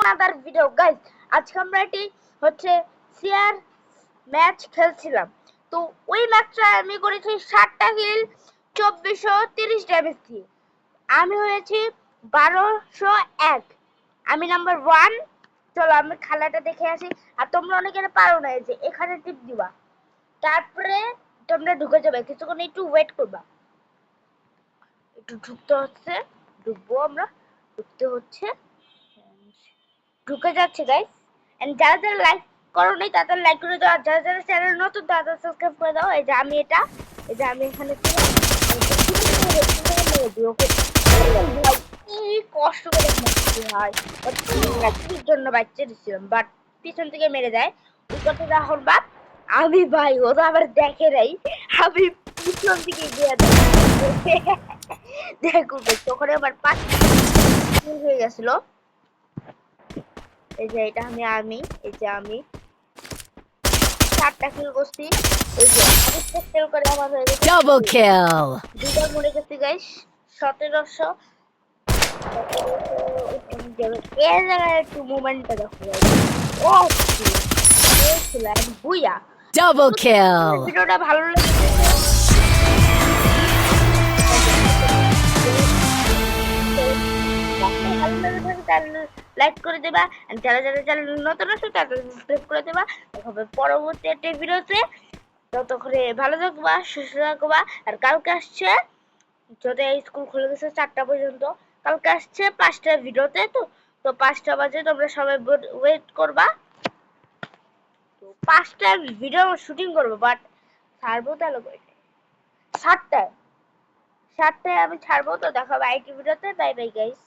Other video guys. আজকে আমরা এটি হচ্ছে সিআর ম্যাচ খেলছিলাম। তো ওই ম্যাচটা আমি করেছি 60টা কিল 2430 ড্যামেজ দিয়ে। আমি হয়েছি 1201। আমি নাম্বার 1। চলো আমি খেলাটা দেখে আসি। আর তোমরা অনেকে পারো না, এই যে এখানে টিপ দিবা, তারপরে তোমরা ঢুকে যাবে। কিছুক্ষণ একটু ওয়েট করবা। একটু ঢুকতে হচ্ছে, ঢুকবো আমরা, ঢুকতে হচ্ছে, ঢুকে যাচ্ছে গাইস। এন্ড যারা যারা লাইক করো নাই তাদের লাইক করে দাও, আর যারা যারা চ্যানেল নতুন তাদের সাবস্ক্রাইব করে দাও। এই যে আমি এখানে কষ্ট করে হয় কির জন্য বাচ্চা দিচ্ছিলাম, বাট পিছন থেকে মেরে দেয়। ওই কথাটা এখন বাদ। আমি ভাই ওরা আবার দেখে নাই, আমি পিছন থেকে গিয়ে দেখো ওখানে আমার 5 হয়ে গেছিল। এই যে এটা আমি এই যে আমি 4টা কিল করছি। এই যে আমি কিল করে আমার হয়ে গেছে ডাবল কিল। দুটো মরে গেছে গাইস। 1700 এর জায়গায় একটু মোমেন্টটা দেখো। ও বুইয়া ডাবল কিল। ভিডিওটা ভালো লাগে লাইক করে দেবা, যারা যারা চ্যানেল নতুন আছে তাদের সাবস্ক্রাইব করে দেবা। হবে পরবর্তী একটা ভিডিওতে। ততক্ষণে ভালো থাকবা, সুস্থ থাকবা। আর কালকে আসছে, যদি স্কুল খুলে গেছে 4টা পর্যন্ত, কালকে আসছে 5টা ভিডিওতে। তো 5টা বাজে তোমরা সবাই ওয়েট করবা। তো 5টা ভিডিও শুটিং করবো, বাট ছাড়বো তাহলে 7টায় আমি ছাড়বো। তো দেখা হবে আইটি ভিডিওতে। Bye bye guys.